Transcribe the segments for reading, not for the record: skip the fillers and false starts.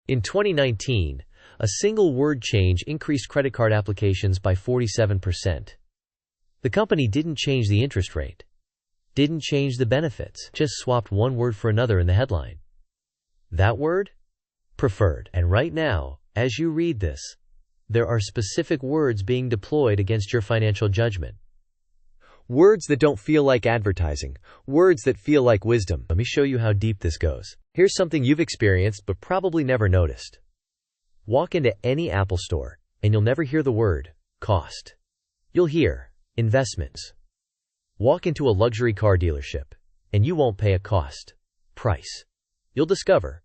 In 2019, a single word change increased credit card applications by 47%. The company didn't change the interest rate, didn't change the benefits, just swapped one word for another in the headline. That word? Preferred. And right now, as you read this, there are specific words being deployed against your financial judgment. Words that don't feel like advertising, words that feel like wisdom. Let me show you how deep this goes. Here's something you've experienced but probably never noticed. Walk into any Apple store, and you'll never hear the word cost. You'll hear investments. Walk into a luxury car dealership, and you won't pay a cost price. You'll discover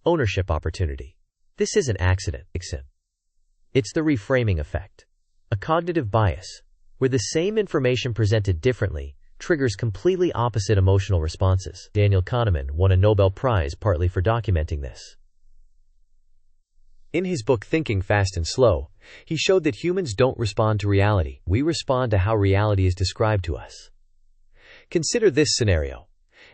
ownership opportunity. This isn't accident. It's the reframing effect, a cognitive bias, where the same information presented differently triggers completely opposite emotional responses. Daniel Kahneman won a Nobel Prize partly for documenting this. In his book Thinking Fast and Slow, he showed that humans don't respond to reality. We respond to how reality is described to us. Consider this scenario.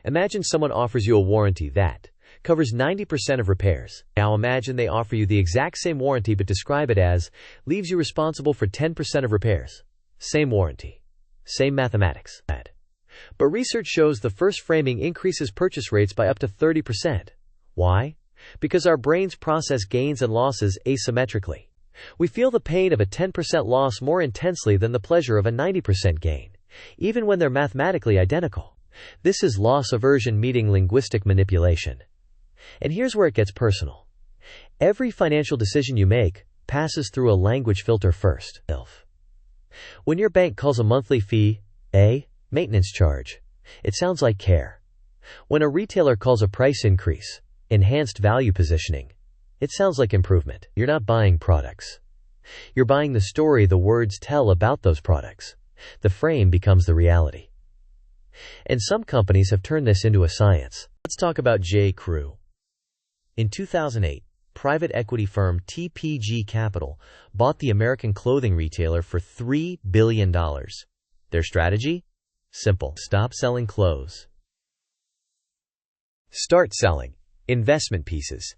Imagine someone offers you a warranty that covers 90% of repairs. Now imagine they offer you the exact same warranty but describe it as leaves you responsible for 10% of repairs. Same warranty. Same mathematics. But research shows the first framing increases purchase rates by up to 30%. Why? Because our brains process gains and losses asymmetrically. We feel the pain of a 10% loss more intensely than the pleasure of a 90% gain, even when they're mathematically identical. This is loss aversion meeting linguistic manipulation. And here's where it gets personal. Every financial decision you make passes through a language filter first. When your bank calls a monthly fee a maintenance charge, it sounds like care. When a retailer calls a price increase enhanced value positioning, it sounds like improvement. You're not buying products. You're buying the story the words tell about those products. The frame becomes the reality. And some companies have turned this into a science. Let's talk about J. Crew. In 2008, private equity firm TPG Capital bought the American clothing retailer for $3 billion. Their strategy? Simple. Stop selling clothes. Start selling investment pieces.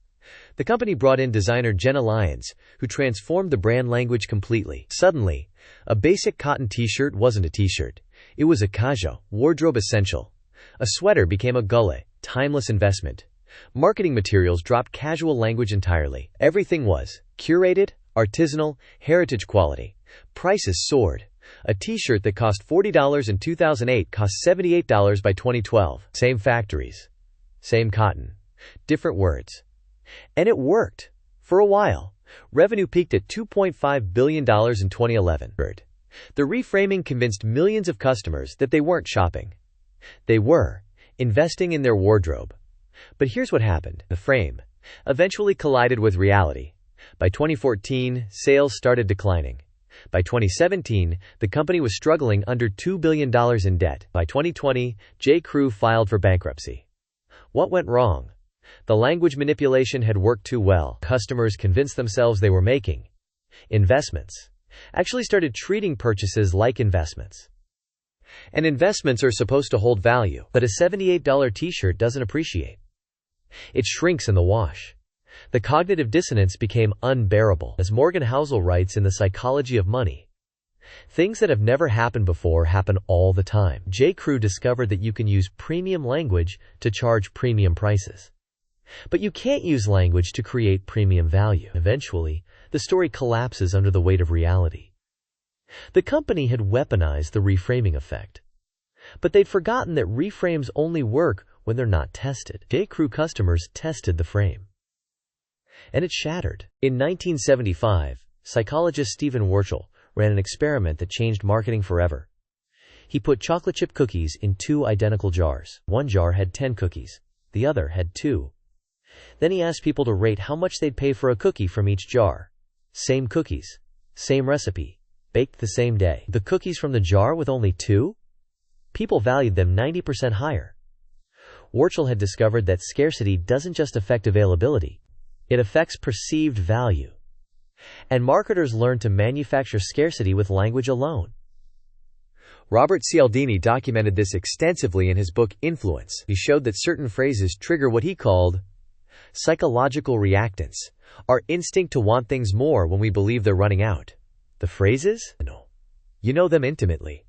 The company brought in designer Jenna Lyons, who transformed the brand language completely. Suddenly, a basic cotton t-shirt wasn't a t-shirt. It was a cajo, wardrobe essential. A sweater became a gullet, timeless investment. Marketing materials dropped casual language entirely. Everything was curated, artisanal, heritage quality. Prices soared. A t-shirt that cost $40 in 2008 cost $78 by 2012. Same factories, same cotton, different words. And it worked. For a while, revenue peaked at $2.5 billion in 2011. The reframing convinced millions of customers that they weren't shopping. They were investing in their wardrobe. But here's what happened. The frame eventually collided with reality. By 2014, sales started declining. By 2017, the company was struggling under $2 billion in debt. By 2020, J. Crew filed for bankruptcy. What went wrong? The language manipulation had worked too well. Customers convinced themselves they were making investments, actually started treating purchases like investments. And investments are supposed to hold value, but a $78 t-shirt doesn't appreciate. It shrinks in the wash. The cognitive dissonance became unbearable. As Morgan Housel writes in The Psychology of Money, things that have never happened before happen all the time. J. Crew discovered that you can use premium language to charge premium prices. But you can't use language to create premium value. Eventually, the story collapses under the weight of reality. The company had weaponized the reframing effect. But they'd forgotten that reframes only work when they're not tested. J. Crew customers tested the frame, and it shattered. In 1975, psychologist Stephen Wurtzel ran an experiment that changed marketing forever. He put chocolate chip cookies in two identical jars. One jar had 10 cookies. The other had 2. Then he asked people to rate how much they'd pay for a cookie from each jar. Same cookies, same recipe, baked the same day. The cookies from the jar with only 2? People valued them 90% higher. Wurtzel had discovered that scarcity doesn't just affect availability, it affects perceived value. And marketers learned to manufacture scarcity with language alone. Robert Cialdini documented this extensively in his book Influence. He showed that certain phrases trigger what he called Psychological reactance. Our instinct to want things more when we believe they're running out. The phrases? No. You know them intimately.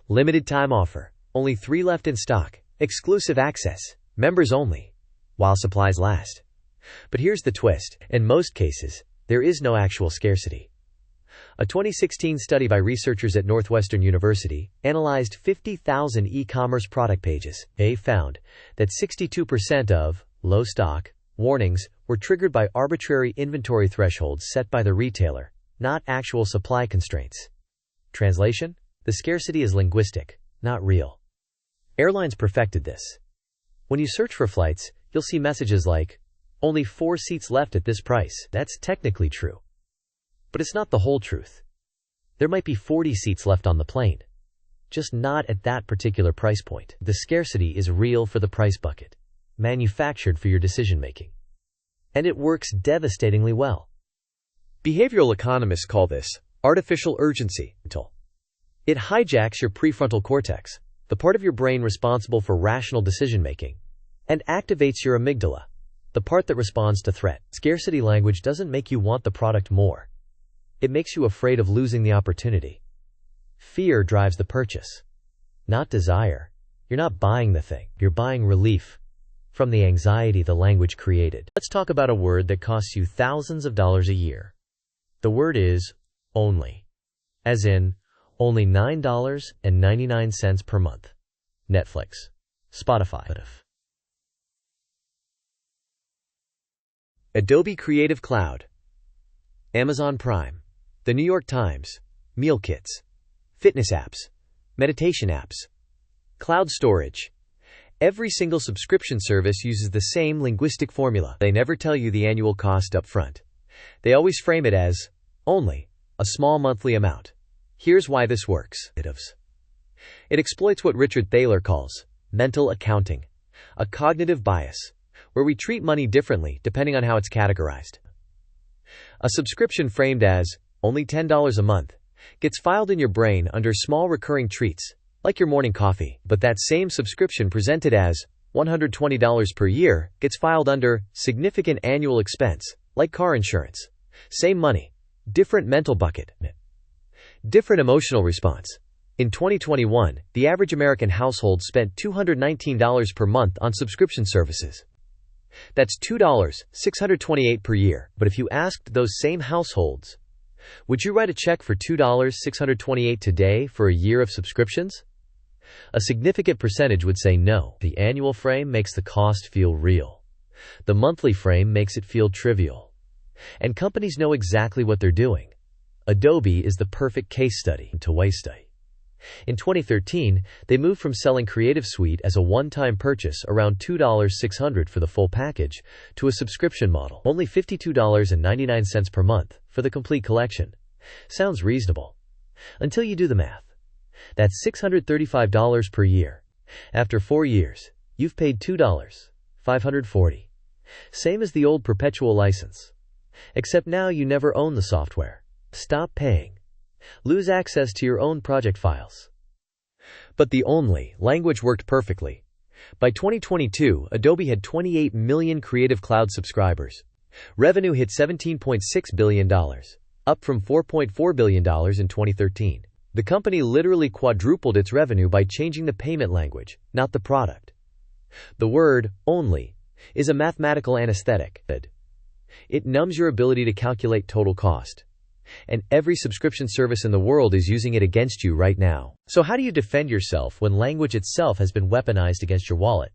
Limited time offer. Only 3 left in stock. Exclusive access. Members only. While supplies last. But here's the twist. In most cases, there is no actual scarcity. A 2016 study by researchers at Northwestern University analyzed 50,000 e-commerce product pages. They found that 62% of low stock warnings were triggered by arbitrary inventory thresholds set by the retailer, not actual supply constraints. Translation? The scarcity is linguistic, not real. Airlines perfected this. When you search for flights, you'll see messages like, "Only 4 seats left at this price." That's technically true. But it's not the whole truth. There might be 40 seats left on the plane, just not at that particular price point. The scarcity is real for the price bucket, manufactured for your decision-making. And it works devastatingly well. Behavioral economists call this artificial urgency. It hijacks your prefrontal cortex, the part of your brain responsible for rational decision-making, and activates your amygdala, the part that responds to threat. Scarcity language doesn't make you want the product more. It makes you afraid of losing the opportunity. Fear drives the purchase, not desire. You're not buying the thing. You're buying relief from the anxiety the language created. Let's talk about a word that costs you thousands of dollars a year. The word is only, as in only $9.99 per month. Netflix, Spotify. Adobe Creative Cloud, Amazon Prime, The New York Times, meal kits, fitness apps, meditation apps, cloud storage. Every single subscription service uses the same linguistic formula. They never tell you the annual cost up front. They always frame it as only a small monthly amount. Here's why this works. It exploits what Richard Thaler calls mental accounting, a cognitive bias, where we treat money differently depending on how it's categorized. A subscription framed as only $10 a month gets filed in your brain under small recurring treats, like your morning coffee, but that same subscription presented as $120 per year gets filed under significant annual expense, like car insurance. Same money, different mental bucket, different emotional response. In 2021, the average American household spent $219 per month on subscription services. That's $2,628 per year. But if you asked those same households, would you write a check for $2,628 today for a year of subscriptions? A significant percentage would say no. The annual frame makes the cost feel real. The monthly frame makes it feel trivial. And companies know exactly what they're doing. Adobe is the perfect case study to waste. In 2013, they moved from selling Creative Suite as a one-time purchase around $2,600 for the full package to a subscription model, only $52.99 per month for the complete collection. Sounds reasonable. Until you do the math. That's $635 per year. After 4 years, you've paid $2,540. Same as the old perpetual license. Except now you never own the software. Stop paying. Lose access to your own project files. But the only language worked perfectly. By 2022, Adobe had 28 million Creative Cloud subscribers. Revenue hit $17.6 billion, up from $4.4 billion in 2013. The company literally quadrupled its revenue by changing the payment language, not the product. The word, only, is a mathematical anesthetic. It numbs your ability to calculate total cost. And every subscription service in the world is using it against you right now. So how do you defend yourself when language itself has been weaponized against your wallet?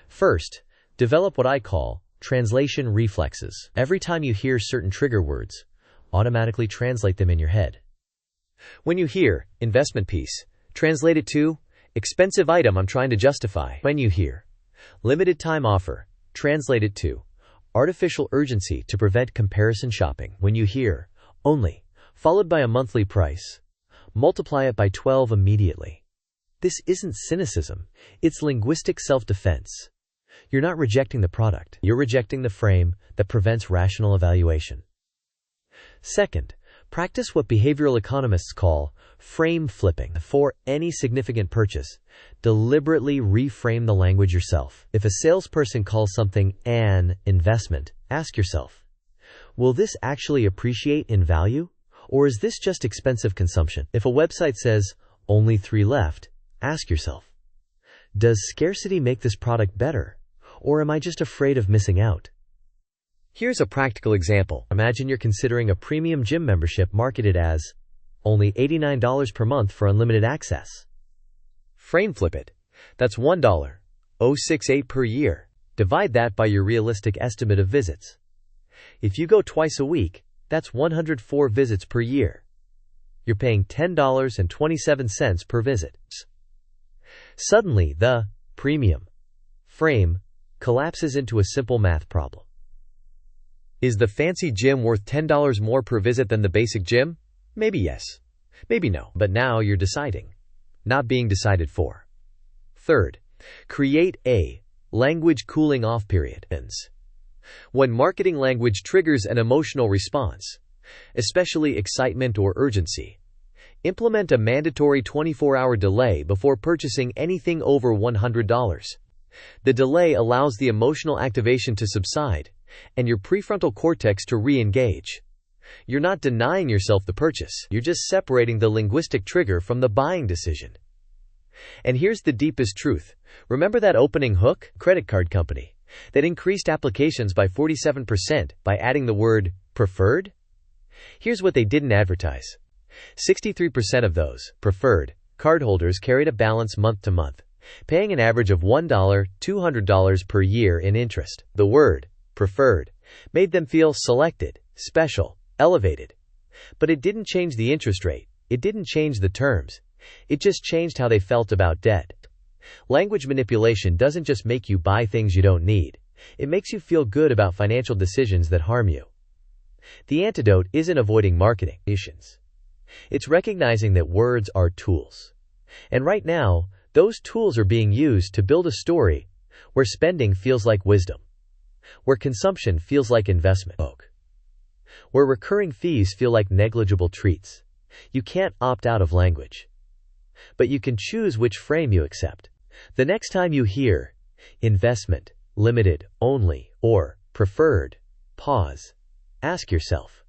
First, develop what I call translation reflexes. Every time you hear certain trigger words, automatically translate them in your head. When you hear investment piece, translate it to expensive item I'm trying to justify. When you hear limited time offer, translate it to artificial urgency to prevent comparison shopping. When you hear only, followed by a monthly price, multiply it by 12 immediately. This isn't cynicism, it's linguistic self-defense. You're not rejecting the product, you're rejecting the frame that prevents rational evaluation. Second, Practice what behavioral economists call frame flipping. For any significant purchase, deliberately reframe the language yourself. If a salesperson calls something an investment, ask yourself, will this actually appreciate in value? Or is this just expensive consumption? If a website says, only 3 left, ask yourself, does scarcity make this product better? Or am I just afraid of missing out? Here's a practical example. Imagine you're considering a premium gym membership marketed as only $89 per month for unlimited access. Frame flip it. That's $1.068 per year. Divide that by your realistic estimate of visits. If you go twice a week, that's 104 visits per year. You're paying $10.27 per visit. Suddenly, the premium frame collapses into a simple math problem. Is the fancy gym worth $10 more per visit than the basic gym? Maybe yes, maybe no, but now you're deciding, not being decided for. Third, create a language cooling off period. When marketing language triggers an emotional response, especially excitement or urgency, implement a mandatory 24-hour delay before purchasing anything over $100. The delay allows the emotional activation to subside and your prefrontal cortex to re-engage. You're not denying yourself the purchase, you're just separating the linguistic trigger from the buying decision. And here's the deepest truth. Remember that opening hook, credit card company, that increased applications by 47% by adding the word preferred? Here's what they didn't advertise. 63% of those preferred cardholders carried a balance month to month, paying an average of $200 per year in interest. The word preferred made them feel selected, special, elevated. But it didn't change the interest rate. It didn't change the terms. It just changed how they felt about debt. Language manipulation doesn't just make you buy things you don't need. It makes you feel good about financial decisions that harm you. The antidote isn't avoiding marketing. It's recognizing that words are tools. And right now, those tools are being used to build a story where spending feels like wisdom, where consumption feels like investment, where recurring fees feel like negligible treats. You can't opt out of language, but you can choose which frame you accept. The next time you hear investment, limited, only, or preferred, pause. Ask yourself,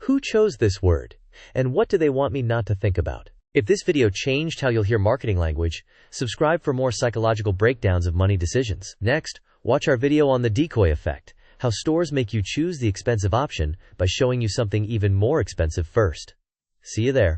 who chose this word, and what do they want me not to think about? If this video changed how you'll hear marketing language, subscribe for more psychological breakdowns of money decisions. Next, watch our video on the decoy effect, how stores make you choose the expensive option by showing you something even more expensive first. See you there.